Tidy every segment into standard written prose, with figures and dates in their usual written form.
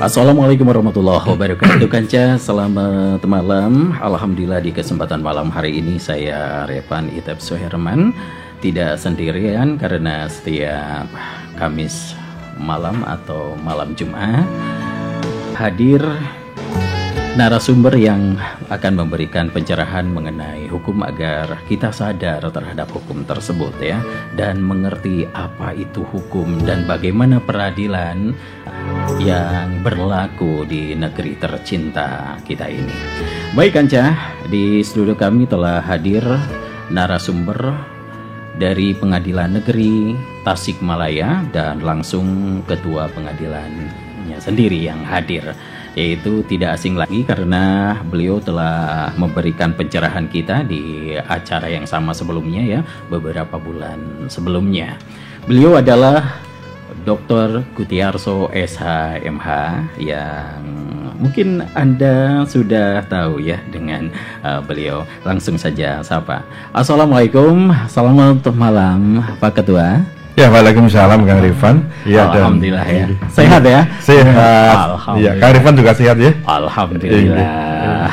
Assalamualaikum warahmatullahi wabarakatuh. Kanca, selamat malam. Alhamdulillah di kesempatan malam hari ini saya Revan Itep Suherman tidak sendirian karena setiap Kamis malam atau malam Jumat hadir narasumber yang akan memberikan pencerahan mengenai hukum agar kita sadar terhadap hukum tersebut ya, dan mengerti apa itu hukum dan bagaimana peradilan yang berlaku di negeri tercinta kita ini. Baik Kanca, di studio kami telah hadir narasumber dari Pengadilan Negeri Tasikmalaya dan langsung ketua pengadilannya sendiri yang hadir, yaitu tidak asing lagi karena beliau telah memberikan pencerahan kita di acara yang sama sebelumnya ya, beberapa bulan sebelumnya. Beliau adalah Dr. Kutiarso SH.MH yang mungkin Anda sudah tahu ya dengan beliau. Langsung saja sapa. Assalamualaikum, selamat malam Pak Ketua. Ya, waalaikumsalam Kang Rifan. Ya, alhamdulillah ya. Sehat ya? Sehat. Ya, Kang Rifan juga sehat ya? Alhamdulillah.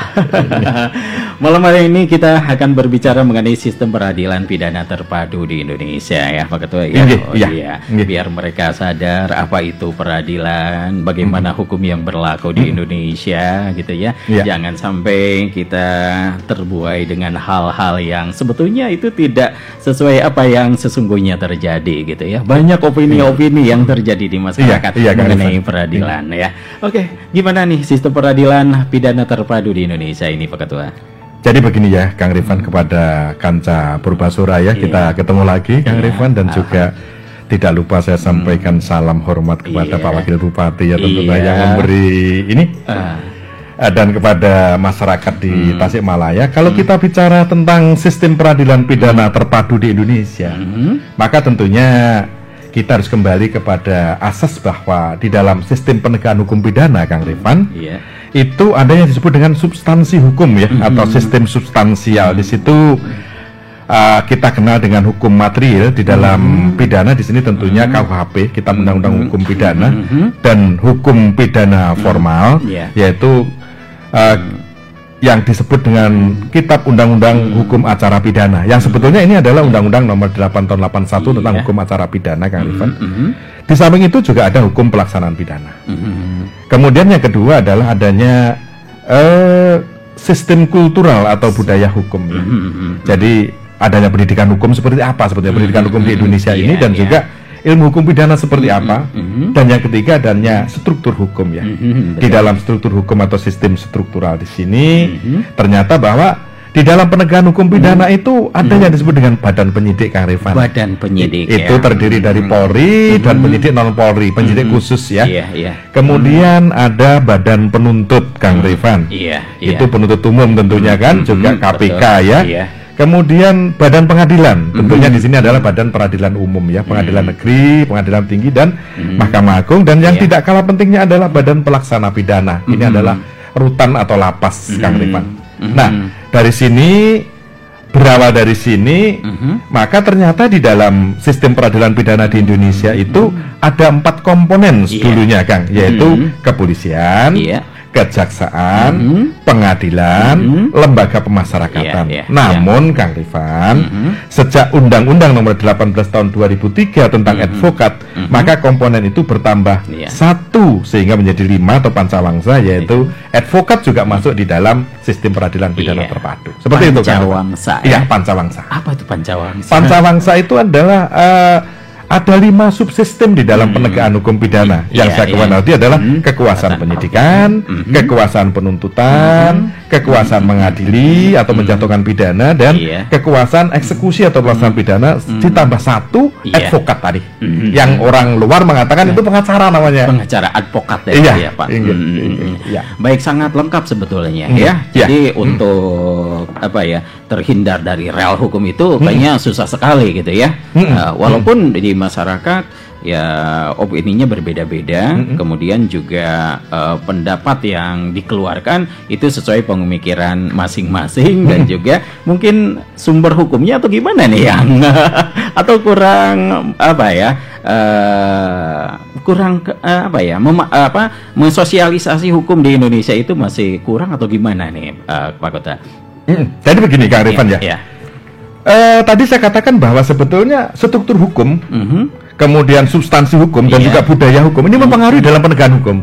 Malam hari ini kita akan berbicara mengenai sistem peradilan pidana terpadu di Indonesia ya Pak Ketua ya. Iya. Biar mereka sadar apa itu peradilan, bagaimana hukum yang berlaku di Indonesia gitu ya. Jangan sampai kita terbuai dengan hal-hal yang sebetulnya itu tidak sesuai apa yang sesungguhnya terjadi gitu ya. Banyak opini-opini yang terjadi di masyarakat mengenai peradilan ya. Oke, gimana nih sistem peradilan pidana terpadu di Indonesia ini Pak Ketua? Jadi begini ya Kang Rifan, kepada Kanca Purbasura ya, kita ketemu lagi Kang Rifan, dan juga tidak lupa saya sampaikan salam hormat kepada Pak Wakil Bupati ya tentunya yang memberi ini dan kepada masyarakat di Tasikmalaya. Kalau kita bicara tentang sistem peradilan pidana terpadu di Indonesia, maka tentunya kita harus kembali kepada asas bahwa di dalam sistem penegakan hukum pidana Kang Rifan, itu ada yang disebut dengan substansi hukum ya, atau sistem substansial. Di situ kita kenal dengan hukum material di dalam pidana. Di sini tentunya KUHP, Kitab Undang-Undang Hukum Pidana, dan hukum pidana formal, yaitu yang disebut dengan Kitab Undang-Undang Hukum Acara Pidana, yang sebetulnya ini adalah Undang-Undang Nomor 8 Tahun 81 tentang Hukum Acara Pidana Kang Rifan. Di samping itu juga ada hukum pelaksanaan pidana. Kemudian yang kedua adalah adanya sistem kultural atau budaya hukum. Jadi adanya pendidikan hukum seperti apa sebetulnya pendidikan hukum di Indonesia ini, dan juga ilmu hukum pidana seperti apa, dan yang ketiga adanya struktur hukum ya. Di dalam struktur hukum atau sistem struktural di sini ternyata bahwa di dalam penegakan hukum pidana itu ada yang disebut dengan badan penyidik Kang Rifan. Badan penyidik itu terdiri dari Polri dan penyidik non Polri, penyidik khusus ya. Kemudian ada badan penuntut Kang Rifan. Itu penuntut umum tentunya kan, juga KPK ya. Kemudian badan pengadilan, tentunya di sini adalah badan peradilan umum ya, pengadilan negeri, pengadilan tinggi, dan Mahkamah Agung. Dan yang tidak kalah pentingnya adalah badan pelaksana pidana. Ini adalah rutan atau lapas Kang Rifan. Nah, dari sini berawal dari sini, maka ternyata di dalam sistem peradilan pidana di Indonesia itu ada 4 komponen dulunya Kang, yaitu kepolisian, kejaksaan, pengadilan, lembaga pemasyarakatan. Namun Kang Rifan, sejak Undang-Undang Nomor 18 Tahun 2003 tentang advokat, maka komponen itu bertambah 1 sehingga menjadi 5 atau pancawangsa, yaitu advokat juga masuk di dalam sistem peradilan pidana terpadu. Seperti itu Kang. Pancawangsa. Iya, pancawangsa. Apa itu pancawangsa? Pancawangsa itu adalah ada 5 subsistem di dalam penegakan hukum pidana. Yang saya kewanaati adalah kekuasaan penyidikan, kekuasaan penuntutan, kekuasaan mengadili atau menjatuhkan pidana, dan kekuasaan eksekusi atau pelaksanaan pidana, ditambah 1 advokat tadi. Yang orang luar mengatakan itu pengacara namanya. Pengacara, advokat ya Pak. Baik, sangat lengkap sebetulnya ya. Jadi untuk apa ya, terhindar dari real hukum itu kayaknya susah sekali gitu ya. Walaupun di masyarakat ya opininya berbeda-beda, kemudian juga pendapat yang dikeluarkan itu sesuai pemikiran masing-masing, dan juga mungkin sumber hukumnya atau gimana nih yang atau kurang apa ya, kurang mensosialisasi hukum di Indonesia itu masih kurang atau gimana nih, Pak Kota? Jadi begini Kang Rifan ya. Tadi saya katakan bahwa sebetulnya struktur hukum, kemudian substansi hukum dan juga budaya hukum ini mempengaruhi dalam penegakan hukum.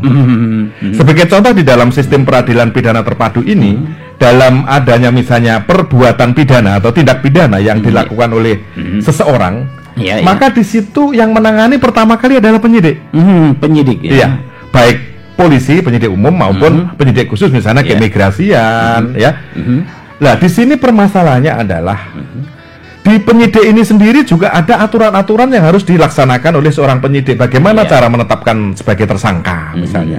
Sebagai contoh di dalam sistem peradilan pidana terpadu ini, dalam adanya misalnya perbuatan pidana atau tindak pidana yang dilakukan oleh seseorang, maka di situ yang menangani pertama kali adalah penyidik. Penyidik ya. Iya, baik polisi, penyidik umum maupun penyidik khusus misalnya keimigrasian ya. Nah, di sini permasalahannya adalah di penyidik ini sendiri juga ada aturan-aturan yang harus dilaksanakan oleh seorang penyidik. Bagaimana cara menetapkan sebagai tersangka misalnya.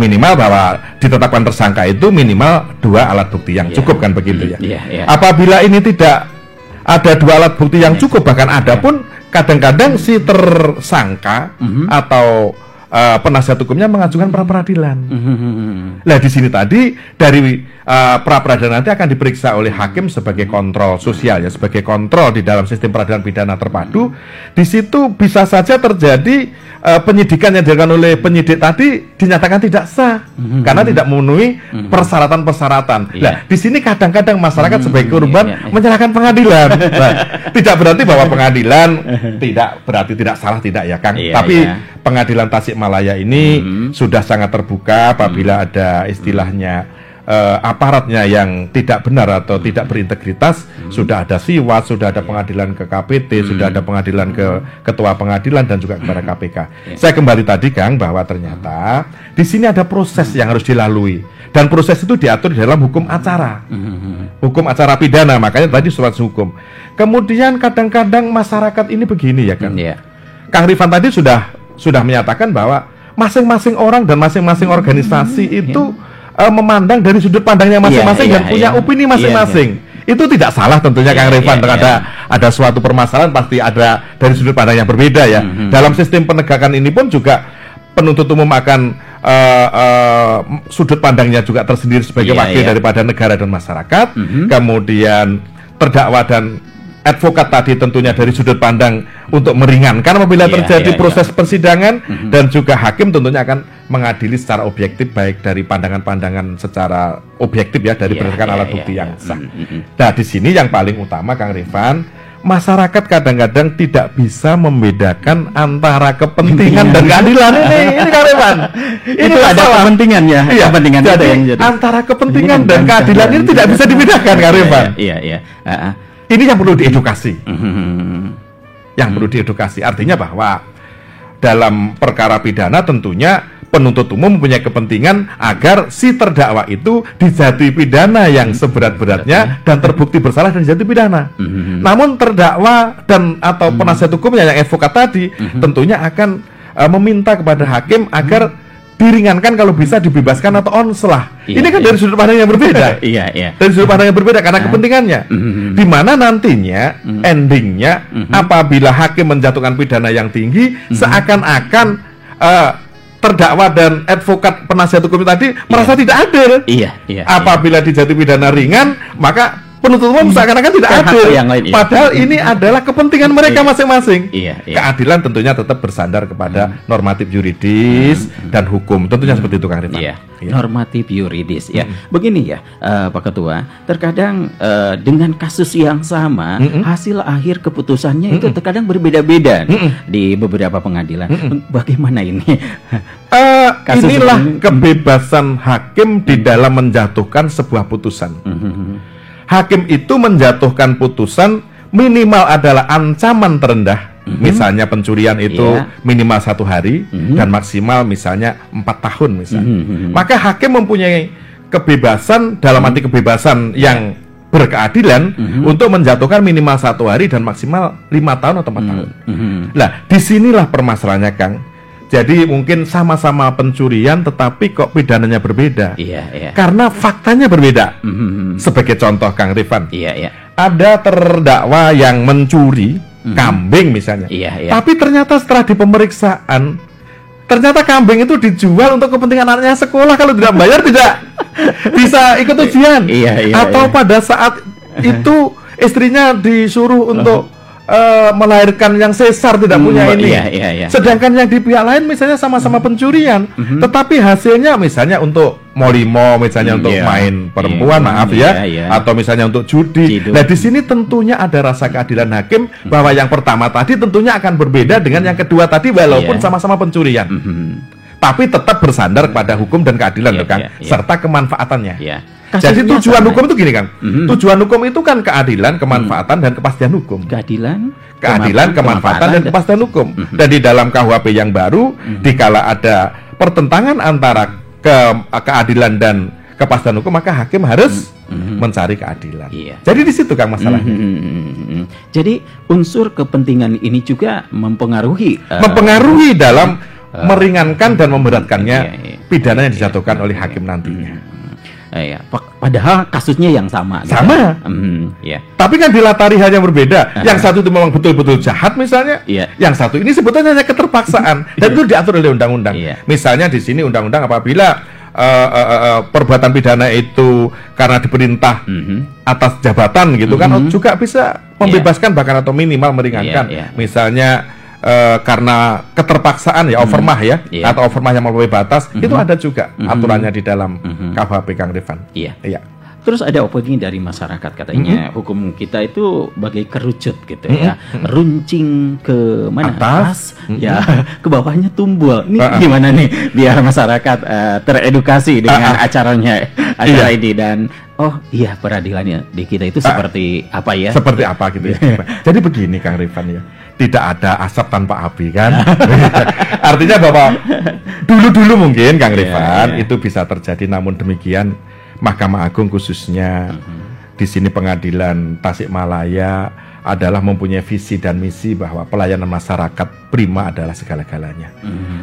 Minimal bahwa ditetapkan tersangka itu minimal 2 alat bukti yang cukup kan begitu ya. Apabila ini tidak ada 2 alat bukti yang cukup, bahkan ada pun kadang-kadang si tersangka atau penasihat hukumnya mengajukan pra peradilan. Nah, di sini tadi dari pra peradilan nanti akan diperiksa oleh hakim sebagai kontrol sosial ya, sebagai kontrol di dalam sistem peradilan pidana terpadu. Di situ bisa saja terjadi penyidikan yang dilakukan oleh penyidik tadi dinyatakan tidak sah karena tidak memenuhi persyaratan-persyaratan. Nah, di sini kadang-kadang masyarakat sebagai korban menyalahkan pengadilan. Nah, tidak berarti bahwa pengadilan tidak salah, tidak ya Kang. Tapi pengadilan Tasikmalaya ini sudah sangat terbuka apabila ada istilahnya aparatnya yang tidak benar atau tidak berintegritas, sudah ada siwat, sudah ada pengadilan ke KPT, sudah ada pengadilan ke ketua pengadilan dan juga kepada KPK. Saya kembali tadi Kang bahwa ternyata di sini ada proses yang harus dilalui dan proses itu diatur di dalam hukum acara, hukum acara pidana, makanya tadi surat hukum. Kemudian kadang-kadang masyarakat ini begini ya Kang. Kang Rifan tadi sudah menyatakan bahwa masing-masing orang dan masing-masing organisasi itu memandang dari sudut pandangnya masing-masing dan punya opini masing-masing. Itu tidak salah tentunya Kang Rifan. Ada suatu permasalahan pasti ada dari sudut pandang yang berbeda ya. Dalam sistem penegakan ini pun juga penuntut umum akan sudut pandangnya juga tersendiri sebagai wakil daripada negara dan masyarakat. Kemudian terdakwa dan advokat tadi tentunya dari sudut pandang untuk meringankan apabila terjadi proses persidangan, dan juga hakim tentunya akan mengadili secara objektif baik dari pandangan-pandangan secara objektif ya dari berdasarkan alat bukti yang sah. Nah, di sini yang paling utama Kang Rifan, masyarakat kadang-kadang tidak bisa membedakan antara kepentingan dan keadilan ini Kang Rifan. Itu ada kepentingannya. Kepentingan jadi antara kepentingan dan keadilan ini tidak bisa dibedakan Kang Rifan. Ini yang perlu diedukasi. Yang perlu diedukasi. Artinya bahwa dalam perkara pidana tentunya penuntut umum mempunyai kepentingan agar si terdakwa itu dijatuhi pidana yang seberat-beratnya dan terbukti bersalah dan dijatuhi pidana. Namun terdakwa dan atau penasihat hukumnya yang advokat tadi tentunya akan meminta kepada hakim agar diringankan, kalau bisa dibebaskan atau onslah. Ini kan dari sudut pandang yang berbeda. Dari sudut pandang yang berbeda karena kepentingannya. Di mana nantinya endingnya apabila hakim menjatuhkan pidana yang tinggi, seakan-akan terdakwa dan advokat penasihat hukum tadi merasa tidak adil. Apabila dijatuhi pidana ringan, maka penuntut umum seakan-akan tidak adil. Padahal ini adalah kepentingan mereka masing-masing. Keadilan tentunya tetap bersandar kepada normatif yuridis dan hukum. Tentunya seperti itu Kang Rifan. Normatif yuridis ya. Begini ya Pak Ketua, terkadang dengan kasus yang sama hasil akhir keputusannya itu terkadang berbeda-beda di beberapa pengadilan. Bagaimana ini? Inilah kebebasan hakim di dalam menjatuhkan sebuah putusan. Hakim itu menjatuhkan putusan minimal adalah ancaman terendah, misalnya pencurian itu minimal 1 hari dan maksimal misalnya 4 tahun misalnya. Maka hakim mempunyai kebebasan, dalam arti kebebasan yang berkeadilan untuk menjatuhkan minimal 1 hari dan maksimal 5 tahun atau 4 tahun. Nah, disinilah permasalahannya Kang. Jadi mungkin sama-sama pencurian tetapi kok pidananya berbeda. Karena faktanya berbeda. Sebagai contoh Kang Rifan, ada terdakwa yang mencuri kambing misalnya. Tapi ternyata setelah di pemeriksaan, ternyata kambing itu dijual untuk kepentingan anaknya sekolah. Kalau tidak bayar tidak bisa ikut ujian. Atau pada saat itu istrinya disuruh untuk melahirkan yang sesar, tidak punya ini. Iya. Sedangkan yang di pihak lain misalnya sama-sama pencurian, tetapi hasilnya misalnya untuk molimo, misalnya untuk main perempuan, atau misalnya untuk judi. Nah, di sini tentunya ada rasa keadilan hakim bahwa yang pertama tadi tentunya akan berbeda dengan yang kedua tadi walaupun sama-sama pencurian. Tapi tetap bersandar pada hukum dan keadilan, serta kemanfaatannya. Jadi tujuan hukum itu gini, Kang. Tujuan hukum itu kan keadilan, kemanfaatan, dan kepastian hukum. Keadilan, kemanfaatan, dan kepastian hukum. Dan di dalam KUHP yang baru, dikala ada pertentangan antara keadilan dan kepastian hukum, maka hakim harus mencari keadilan. Jadi di situ, Kang, masalahnya. Jadi unsur kepentingan ini juga mempengaruhi dalam meringankan dan memberatkannya pidana yang dijatuhkan oleh hakim nantinya. Padahal kasusnya yang sama. Tapi kan dilatari hal yang berbeda. Yang satu itu memang betul-betul jahat misalnya. Yang satu ini sebetulnya hanya keterpaksaan dan itu diatur oleh undang-undang. Misalnya di sini undang-undang apabila perbuatan pidana itu karena diperintah atas jabatan gitu kan, juga bisa membebaskan bahkan atau minimal meringankan. Misalnya karena keterpaksaan overmah atau overmah yang melampaui batas, itu ada juga aturannya di dalam KUHP, Kang Rifan. Terus ada opini dari masyarakat katanya hukum kita itu bagai kerucut gitu runcing ke mana atas ke bawahnya tumbul. Ini gimana nih biar masyarakat teredukasi dengan acara ini dan peradilannya di kita itu seperti apa ya? Seperti apa gitu ya. Jadi begini, Kang Rifan ya. Tidak ada asap tanpa api kan. Artinya bahwa dulu-dulu mungkin, Kang Rifan, itu bisa terjadi, namun demikian Mahkamah Agung khususnya di sini pengadilan Tasikmalaya adalah mempunyai visi dan misi bahwa pelayanan masyarakat prima adalah segala-galanya.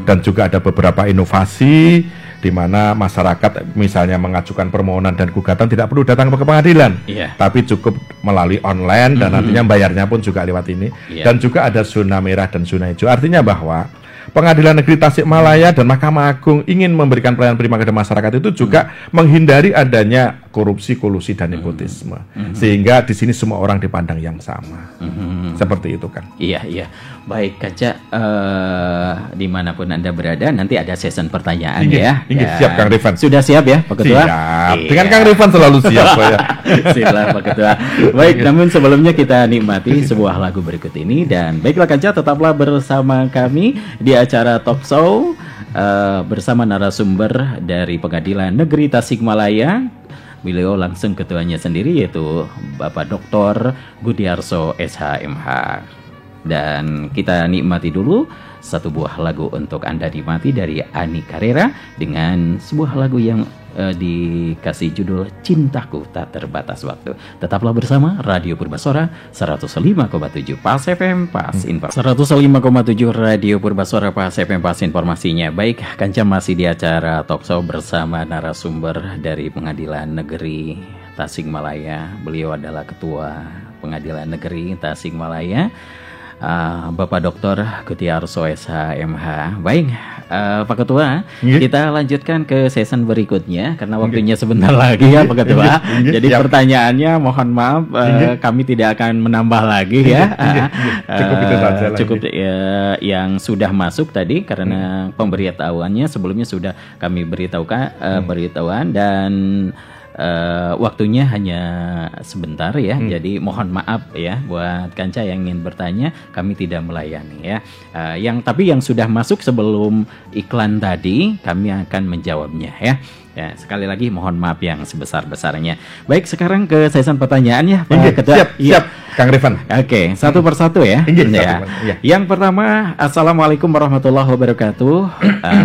Dan juga ada beberapa inovasi di mana masyarakat misalnya mengajukan permohonan dan gugatan tidak perlu datang ke pengadilan, tapi cukup melalui online dan nantinya bayarnya pun juga lewat ini. Dan juga ada zona merah dan zona hijau. Artinya bahwa Pengadilan Negeri Tasikmalaya dan Mahkamah Agung ingin memberikan pelayanan prima kepada masyarakat itu juga menghindari adanya korupsi, kolusi, dan nepotisme. Sehingga di sini semua orang dipandang yang sama. Seperti itu, kan. Iya. Baik, Kaca, dimanapun Anda berada, nanti ada sesi pertanyaan Siap, Kang Rifan. Sudah siap ya, Pak Ketua? Siap. Dengan Kang Rifan selalu siap. Siap, Pak Ketua. Baik, namun sebelumnya kita nikmati sebuah lagu berikut ini. Dan baiklah, Kaca, tetaplah bersama kami di acara Talk Show bersama narasumber dari Pengadilan Negeri Tasikmalaya. Beliau langsung ketuanya sendiri, yaitu Bapak Dr. Gudiarso SHMH. Dan kita nikmati dulu satu buah lagu untuk Anda nikmati dari Ani Carrera dengan sebuah lagu yang dikasih judul Cintaku Tak Terbatas Waktu. Tetaplah bersama Radio Purbasora 105,7 Pas FM Pas Info. 105,7 Radio Purbasora Pas FM Pas informasinya. Baik, Kanca masih di acara Talk Show bersama narasumber dari Pengadilan Negeri Tasikmalaya. Beliau adalah Ketua Pengadilan Negeri Tasikmalaya, Bapak Dr. Gudiarso SHMH. Baik, Pak Ketua, kita lanjutkan ke season berikutnya karena waktunya sebentar lagi ya, Pak Ketua. Jadi pertanyaannya mohon maaf, kami tidak akan menambah lagi ya. Cukup itu saja. Cukup yang sudah masuk tadi karena pemberitahuannya sebelumnya sudah kami beritahuan dan waktunya hanya sebentar ya, jadi mohon maaf ya buat Kanca yang ingin bertanya, kami tidak melayani ya. Tapi yang sudah masuk sebelum iklan tadi kami akan menjawabnya ya. Ya, sekali lagi mohon maaf yang sebesar-besarnya. Baik, sekarang ke sesi pertanyaan ya, Pak Ketua. Siap, Kang Rifan. Oke, satu persatu ya. Yang pertama, Assalamualaikum warahmatullahi wabarakatuh.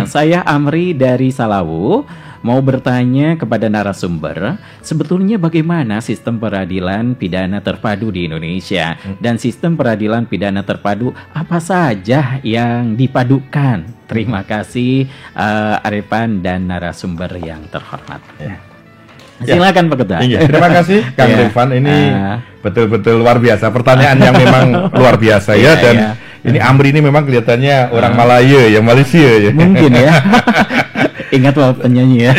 Saya Amri dari Salawu. Mau bertanya kepada narasumber, sebetulnya bagaimana sistem peradilan pidana terpadu di Indonesia? Dan sistem peradilan pidana terpadu apa saja yang dipadukan? Terima kasih Arifan dan narasumber yang terhormat. Silakan, Pak Ketua. Terima kasih Kang Rifan, ini betul-betul luar biasa. Pertanyaan yang memang luar biasa ya. Dan ini Amri ini memang kelihatannya orang Malaya ya, Malaysia ya. Mungkin ya. Ingat Pak penyanyi ya.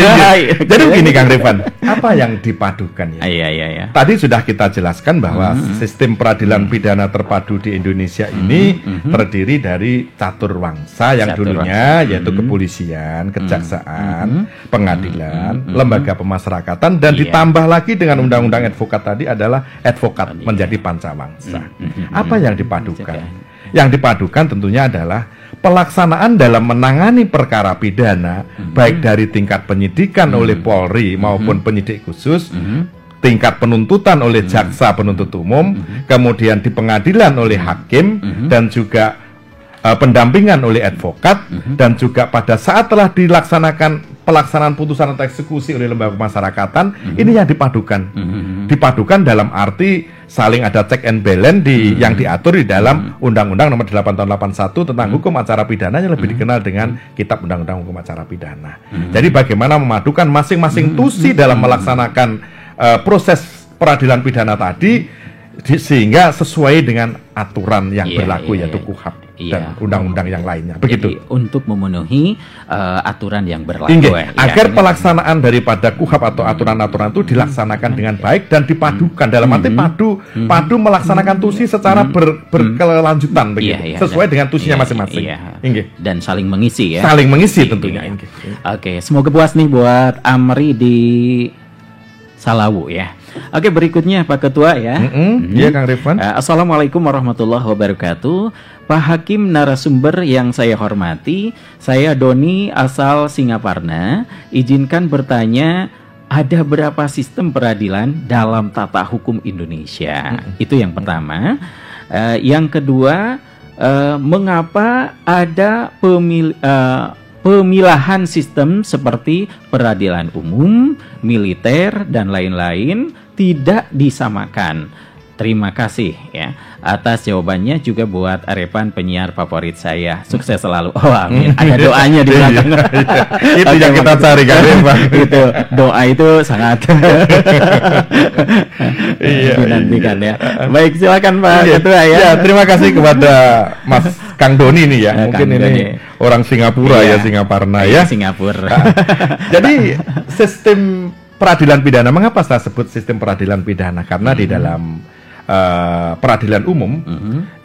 Jadi begini Kang Rifan, apa yang dipadukan ya? Iya. Tadi sudah kita jelaskan bahwa sistem peradilan pidana terpadu di Indonesia ini terdiri dari catur wangsa yang dulunya yaitu kepolisian, kejaksaan, pengadilan, lembaga pemasyarakatan, dan ditambah lagi dengan undang-undang advokat tadi adalah advokat menjadi pancawangsa. Apa yang dipadukan? Yang dipadukan tentunya adalah pelaksanaan dalam menangani perkara pidana, baik dari tingkat penyidikan oleh Polri maupun penyidik khusus, tingkat penuntutan oleh jaksa penuntut umum, kemudian di pengadilan oleh hakim, dan juga pendampingan oleh advokat, dan juga pada saat telah dilaksanakan pelaksanaan putusan atau eksekusi oleh lembaga pemasyarakatan, ini yang dipadukan. Dipadukan dalam arti saling ada check and balance yang diatur di dalam Undang-Undang Nomor 8 Tahun 81 tentang hukum acara pidana yang lebih dikenal dengan Kitab Undang-Undang Hukum Acara Pidana. Jadi bagaimana memadukan masing-masing tusi dalam melaksanakan proses peradilan pidana tadi sehingga sesuai dengan aturan yang berlaku yaitu KUHAP dan undang-undang yang lainnya. Begitu. Jadi, untuk memenuhi aturan yang berlaku agar pelaksanaan daripada KUHAP atau aturan-aturan itu dilaksanakan dengan baik dan dipadukan dalam arti padu melaksanakan tusi secara berkelanjutan begitu. Sesuai dengan tusinya masing-masing. Dan saling mengisi ya. Saling mengisi tentunya. Oke, semoga puas nih buat Amri di Salawu ya. Oke, berikutnya Pak Ketua ya. Iya Kang Rifan. Assalamualaikum warahmatullahi wabarakatuh. Pak Hakim narasumber yang saya hormati, saya Doni asal Singaparna. Izinkan bertanya, ada berapa sistem peradilan dalam tata hukum Indonesia? Itu yang pertama. Yang kedua, mengapa ada pemilahan sistem seperti peradilan umum, militer, dan lain-lain tidak disamakan? Terima kasih ya atas jawabannya, juga buat Arepan penyiar favorit saya. Sukses selalu. Oh amin. Ada doanya di belakang. Itu yang kita cari kan Pak. Itu doa itu sangat dinantikan ya. Baik, silakan Pak Ketua ya. Ya, terima kasih kepada Mas Kang Doni nih ya. Mungkin Kang ini Doni. Orang Singapura ya, Singaparna ya. Singapura. Jadi sistem peradilan pidana, mengapa saya sebut sistem peradilan pidana? Karena di dalam peradilan umum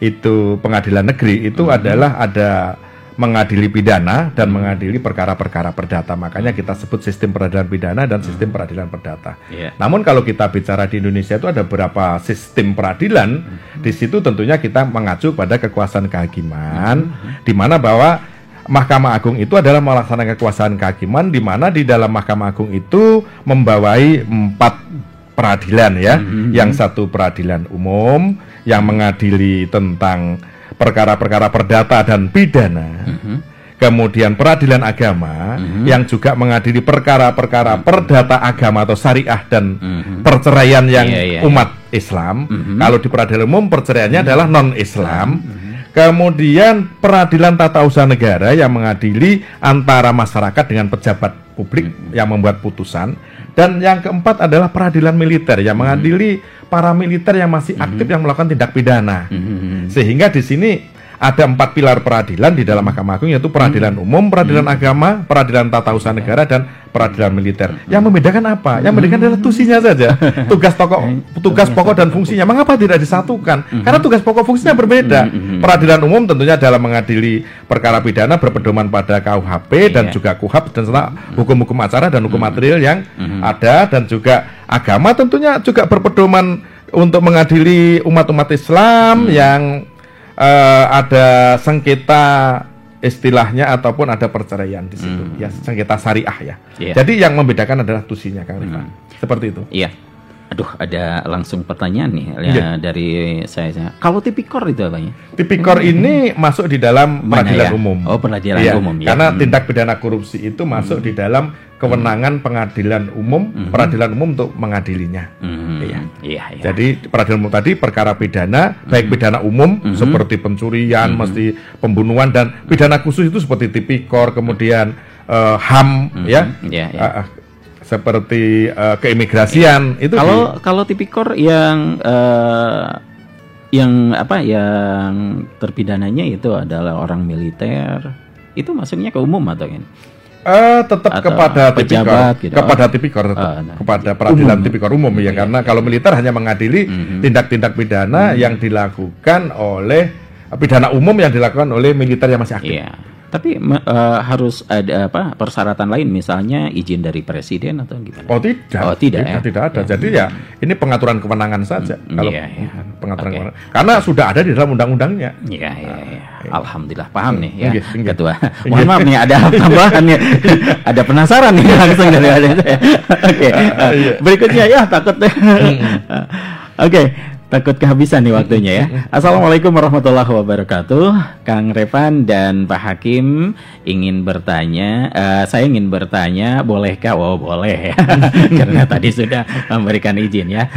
itu pengadilan negeri itu adalah ada mengadili pidana dan mengadili perkara-perkara perdata. Makanya kita sebut sistem peradilan pidana dan sistem peradilan perdata. Namun kalau kita bicara di Indonesia itu ada beberapa sistem peradilan. Di situ tentunya kita mengacu pada kekuasaan kehakiman, di mana bahwa Mahkamah Agung itu adalah melaksanakan kekuasaan kehakiman, di mana di dalam Mahkamah Agung itu membawai 4 peradilan ya. Yang satu peradilan umum yang mengadili tentang perkara-perkara perdata dan pidana. Kemudian peradilan agama yang juga mengadili perkara-perkara perdata agama atau syariah dan perceraian yang umat Islam. Kalau di peradilan umum perceraiannya adalah non-Islam. Kemudian peradilan tata usaha negara yang mengadili antara masyarakat dengan pejabat publik yang membuat putusan. Dan yang keempat adalah peradilan militer yang mengadili para militer yang masih aktif yang melakukan tindak pidana. Sehingga di sini ada 4 pilar peradilan di dalam Mahkamah Agung, yaitu peradilan umum, peradilan agama, peradilan tata usaha negara, dan peradilan militer. Yang membedakan apa? Yang membedakan adalah tusinya saja. Tugas pokok dan fungsinya. Mengapa tidak disatukan? Karena tugas pokok fungsinya berbeda. Peradilan umum tentunya dalam mengadili perkara pidana berpedoman pada KUHP dan juga KUHAP dan serta hukum-hukum acara dan hukum material yang ada, dan juga agama tentunya juga berpedoman untuk mengadili umat-umat Islam yang ada sengketa istilahnya ataupun ada perceraian di situ ya, sengketa syariah ya. Jadi yang membedakan adalah tusinya Kang Rifan. Seperti itu. Iya. Aduh, ada langsung pertanyaan nih ya, dari saya. Kalau tipikor itu apanya? Tipikor ini masuk di dalam peradilan umum. Oh, peradilan umum ya. Karena tindak pidana korupsi itu masuk di dalam kewenangan pengadilan umum, peradilan umum untuk mengadilinya. Iya. Jadi peradilan umum tadi perkara pidana, baik pidana umum seperti pencurian, mesti pembunuhan, dan pidana khusus itu seperti tipikor, kemudian HAM seperti keimigrasian itu. Kalau tipikor yang terpidananya itu adalah orang militer, itu masuknya ke umum atau kan? Tetap Atau kepada tipikor, pejabat gitu? kepada tipikor tetap, kepada peradilan tipikor umum ya, karena kalau militer hanya mengadili tindak-tindak pidana yang dilakukan oleh pidana umum yang dilakukan oleh militer yang masih aktif. Iya. Tapi harus ada persyaratan lain, misalnya izin dari presiden atau gimana? Oh tidak, Oh, tidak ya? tidak ada. Jadi ya ini pengaturan kewenangan saja. Kalau iya. pengaturan Oke. kewenangan, karena sudah ada di dalam undang-undangnya. Iya. Alhamdulillah paham nih ya, Inggih. Ketua. Mohon maaf nih, ada tambahan nih, ada penasaran nih langsung dari saya. Oke. Berikutnya ya takut deh. Oke. Takut kehabisan nih waktunya ya. Assalamualaikum warahmatullahi wabarakatuh. Kang Revan dan Pak Hakim ingin bertanya, saya ingin bertanya, bolehkah? Oh boleh ya, karena tadi sudah memberikan izin ya.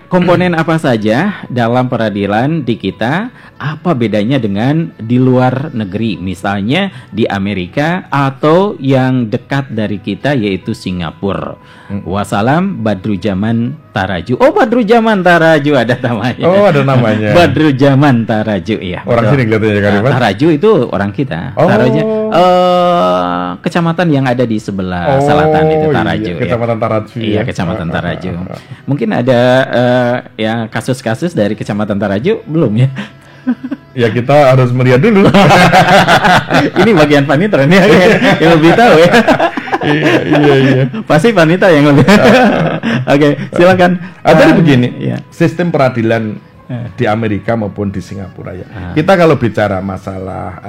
Komponen apa saja dalam peradilan di kita? Apa bedanya dengan di luar negeri? Misalnya di Amerika atau yang dekat dari kita yaitu Singapura. Wassalam, Badrujaman Taraju. Oh, Badrujaman Taraju ada namanya. Oh, ada namanya. Badrujaman Taraju ya. Orang sini kelihatannya kan, Pak? Taraju itu orang kita. Oh. Taraju kecamatan yang ada di sebelah selatan itu Taraju. Iya, Kecamatan Taraju. Iya, Kecamatan Taraju. Mungkin ada ya kasus-kasus dari Kecamatan Taraju belum ya? Ya kita harus melihat dulu. Ini bagian panitera nih yang lebih tahu ya. Iya. Pasti wanita yang lebih. Oke, silakan. Jadi begini, ya. sistem peradilan di Amerika maupun di Singapura ya. Kita kalau bicara masalah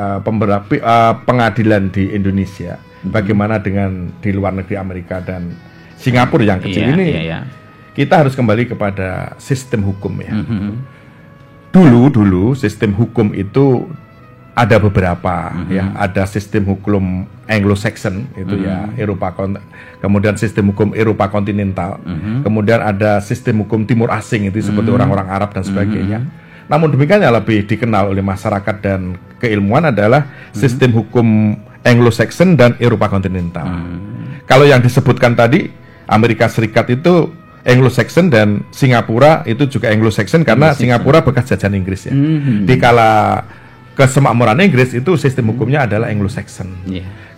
pengadilan di Indonesia, bagaimana dengan di luar negeri Amerika dan Singapura yang kecil ini, kita harus kembali kepada sistem hukum ya. Dulu sistem hukum itu ada beberapa ya, ada sistem hukum Anglo-Saxon itu ya Eropa, kemudian sistem hukum Eropa kontinental, kemudian ada sistem hukum Timur Asing itu seperti orang-orang Arab dan sebagainya. Namun demikian yang lebih dikenal oleh masyarakat dan keilmuan adalah sistem hukum Anglo-Saxon dan Eropa kontinental. Kalau yang disebutkan tadi Amerika Serikat itu Anglo-Saxon dan Singapura itu juga Anglo-Saxon karena Singapura bekas jajahan Inggris ya. Di kala kesemakmuran Inggris itu sistem hukumnya adalah Anglo-Saxon.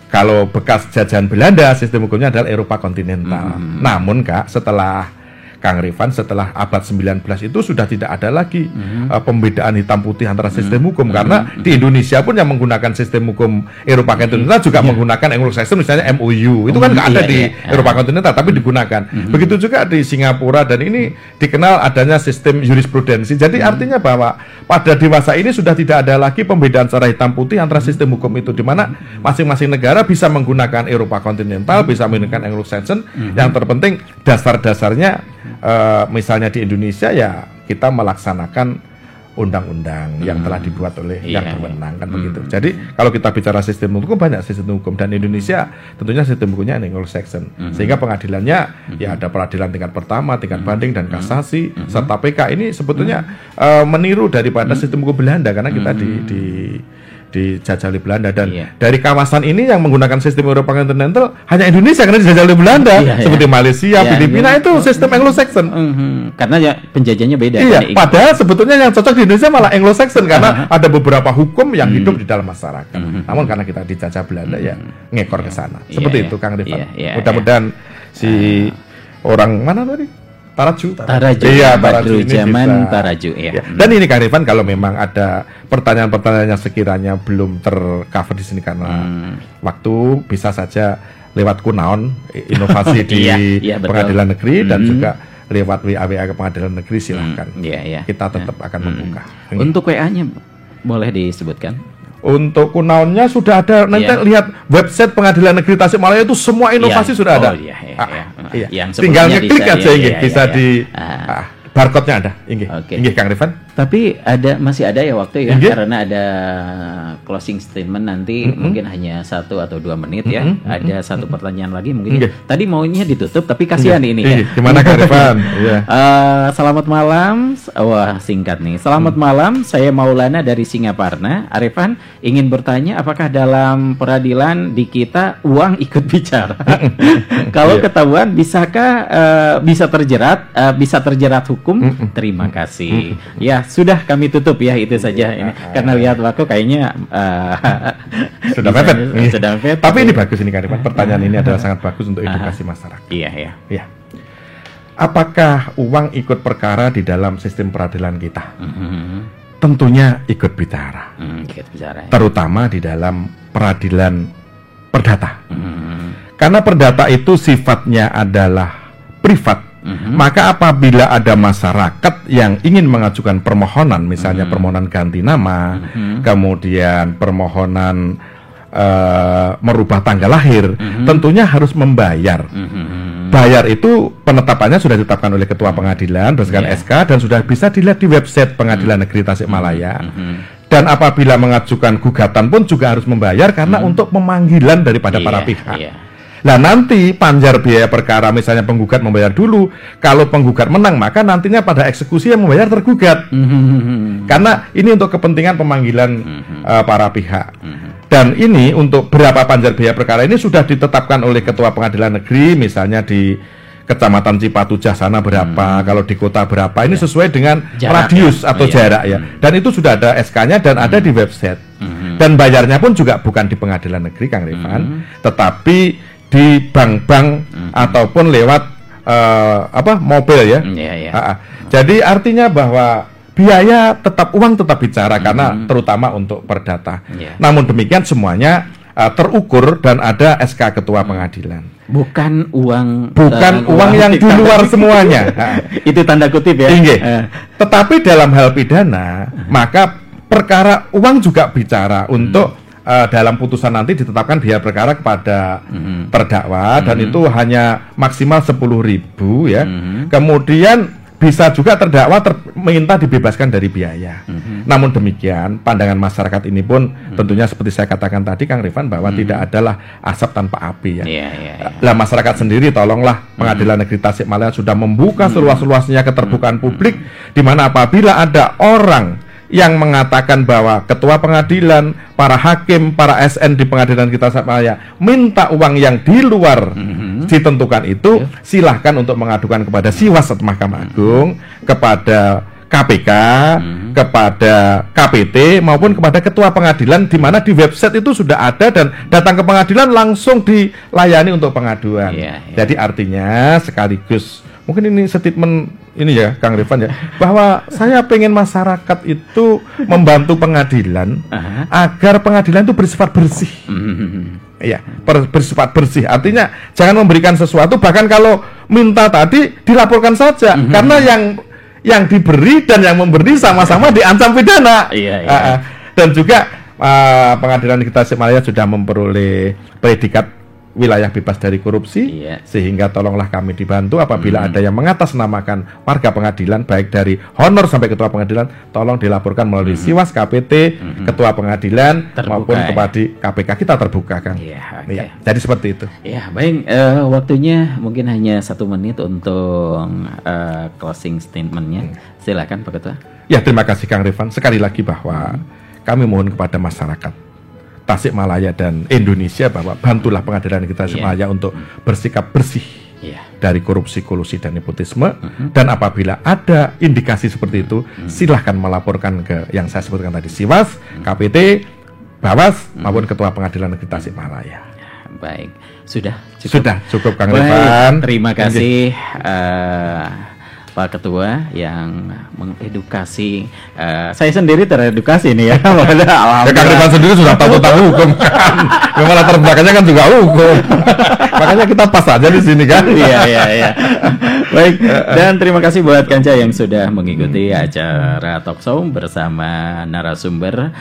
Kalau bekas jajahan Belanda sistem hukumnya adalah Eropa kontinental. Namun Kak, setelah Kang Revan, setelah abad 19 itu sudah tidak ada lagi pembedaan hitam putih antara sistem hukum, karena di Indonesia pun yang menggunakan sistem hukum Eropa kontinental juga menggunakan Anglo-Saxon, misalnya MOU itu kan nggak ada di Eropa kontinental tapi digunakan. Begitu juga di Singapura, dan ini dikenal adanya sistem jurisprudensi. Jadi artinya bahwa pada dewasa ini sudah tidak ada lagi pembedaan secara hitam putih antara sistem hukum itu, di mana masing-masing negara bisa menggunakan Eropa kontinental, bisa menggunakan Anglo-Saxon. Yang terpenting dasar-dasarnya misalnya di Indonesia ya kita melaksanakan undang-undang yang telah dibuat oleh yang berwenang kan begitu. Jadi kalau kita bicara sistem hukum, banyak sistem hukum, dan Indonesia tentunya sistem hukumnya Anglo-Saxon. Sehingga pengadilannya ya ada peradilan tingkat pertama, tingkat banding dan kasasi serta PK. Ini sebetulnya meniru daripada sistem hukum Belanda, karena kita dijajah oleh Belanda, dan dari kawasan ini yang menggunakan sistem Eropa kontinental hanya Indonesia karena dijajah oleh Belanda, seperti Malaysia, Filipina itu sistem Anglo-Saxon. Karena ya penjajahnya beda. Padahal sebetulnya yang cocok di Indonesia malah Anglo-Saxon karena ada beberapa hukum yang hidup di dalam masyarakat. Namun karena kita dijajah Belanda ya ngekor ke sana. Seperti itu Kang Revan. Mudah-mudahan si orang mana tadi? Taraju. Iya, Badrujaman Taraju. Dan ini Kang Revan, kalau memang ada pertanyaan-pertanyaan yang sekiranya belum tercover di sini karena waktu, bisa saja lewat kunaon inovasi di pengadilan negeri dan juga lewat WA ke pengadilan negeri, silahkan. Kita tetap akan membuka. Untuk WA-nya boleh disebutkan? Untuk kunaonnya sudah ada, nanti lihat website Pengadilan Negeri Tasikmalaya itu semua inovasi sudah ada. Tinggal ngeklik aja ini bisa di barcode-nya ada. Inggih Kang Revan. Tapi masih ada ya waktu ya, karena ada closing statement nanti, mungkin hanya 1 atau 2 menit ya. Ada satu pertanyaan lagi mungkin. Tadi maunya ditutup tapi kasihan ini. Gimana Kang Revan? Selamat malam. Wah, singkat nih. Selamat malam, saya Maulana dari Singaparna. Arifan ingin bertanya, apakah dalam peradilan di kita uang ikut bicara? Kalau ketahuan, bisakah bisa terjerat hukum? Terima kasih. Ya, sudah kami tutup ya, itu saja ini. Karena lihat waktu kayaknya sudah mepet. Sudah mepet. Tapi ini bagus ini Kang Rifan. Pertanyaan ini adalah sangat bagus untuk edukasi masyarakat. Iya. Apakah uang ikut perkara di dalam sistem peradilan kita? Tentunya ikut bicara. Ikut bicara. Terutama di dalam peradilan perdata. Karena perdata itu sifatnya adalah privat. Maka apabila ada masyarakat yang ingin mengajukan permohonan, misalnya permohonan ganti nama, kemudian permohonan merubah tanggal lahir, tentunya harus membayar. Bayar itu penetapannya sudah ditetapkan oleh Ketua Pengadilan berdasarkan SK dan sudah bisa dilihat di website Pengadilan Negeri Tasikmalaya. Dan apabila mengajukan gugatan pun juga harus membayar karena untuk pemanggilan daripada para pihak. Nah nanti panjar biaya perkara, misalnya penggugat membayar dulu, kalau penggugat menang maka nantinya pada eksekusi yang membayar tergugat. Karena ini untuk kepentingan pemanggilan para pihak. Dan ini untuk berapa panjar biaya perkara ini sudah ditetapkan oleh Ketua Pengadilan Negeri, misalnya di Kecamatan Cipatujah sana berapa, kalau di kota berapa, ini sesuai dengan jarak, radius atau jarak ya. Dan itu sudah ada SK-nya dan ada di website. Dan bayarnya pun juga bukan di Pengadilan Negeri, Kang Rifan, tetapi di bank-bank ataupun lewat mobil ya. Jadi artinya bahwa biaya tetap, uang tetap bicara karena terutama untuk perdata. Namun demikian semuanya terukur dan ada SK Ketua Pengadilan. Bukan uang yang di luar semuanya. Itu tanda kutip ya. Tetapi dalam hal pidana maka perkara uang juga bicara untuk dalam putusan nanti ditetapkan biaya perkara kepada terdakwa dan itu hanya maksimal 10.000 ya. Kemudian bisa juga terdakwa minta dibebaskan dari biaya. Namun demikian, pandangan masyarakat ini pun tentunya seperti saya katakan tadi Kang Rifan bahwa tidak adalah asap tanpa api ya. Lah masyarakat sendiri tolonglah Pengadilan Negeri Tasikmalaya sudah membuka seluas-luasnya keterbukaan publik di mana apabila ada orang yang mengatakan bahwa ketua pengadilan, para hakim, para SN di Pengadilan kita Tasikmalaya minta uang yang di luar ditentukan itu, silahkan untuk mengadukan kepada Siwas atau Mahkamah Agung, kepada KPK, kepada KPT maupun kepada ketua pengadilan, di mana di website itu sudah ada dan datang ke pengadilan langsung dilayani untuk pengaduan. Jadi artinya sekaligus mungkin ini statement ini ya Kang Rifan ya, bahwa saya pengen masyarakat itu membantu pengadilan agar pengadilan itu bersifat bersih. Iya, bersifat bersih. Artinya jangan memberikan sesuatu, bahkan kalau minta tadi dilaporkan saja, karena yang diberi dan yang memberi sama-sama diancam pidana. Dan juga Pengadilan Negeri Tasikmalaya sudah memperoleh predikat wilayah bebas dari korupsi, sehingga tolonglah kami dibantu apabila ada yang mengatasnamakan warga pengadilan baik dari honor sampai ketua pengadilan, tolong dilaporkan melalui Siwas, KPT, ketua pengadilan maupun kepada KPK, kita terbuka Kang. Jadi seperti itu. Baik, waktunya mungkin hanya 1 menit untuk closing statementnya. Silakan Pak Ketua. Ya, terima kasih Kang Rifan. Sekali lagi bahwa kami mohon kepada masyarakat Tasikmalaya dan Indonesia bahwa bantulah Pengadilan Negeri Tasikmalaya untuk bersikap bersih dari korupsi, kolusi dan nepotisme. Dan apabila ada indikasi seperti itu, silahkan melaporkan ke yang saya sebutkan tadi, Siwas, KPT, Bawas maupun Ketua Pengadilan Negeri Tasikmalaya. Baik, sudah cukup Kang Rifan. Terima kasih Pak Ketua yang mengedukasi. Saya sendiri teredukasi nih ya. Kang Rifan sendiri sudah tahu hukum kan. Memang latar belakangnya kan juga hukum. Makanya kita pas aja di sini kan. Iya. Baik, dan terima kasih buat Kanca yang sudah mengikuti acara Talkshow bersama narasumber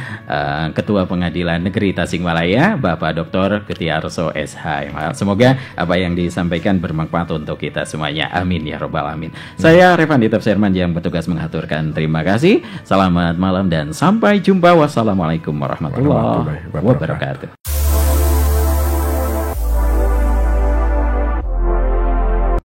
Ketua Pengadilan Negeri Tasikmalaya, Bapak Dr. Getiarso SH. Semoga apa yang disampaikan bermanfaat untuk kita semuanya. Amin ya robbal alamin. Saya Revan Itapserman yang bertugas mengaturkan terima kasih. Selamat malam dan sampai jumpa. Wassalamualaikum warahmatullahi wabarakatuh.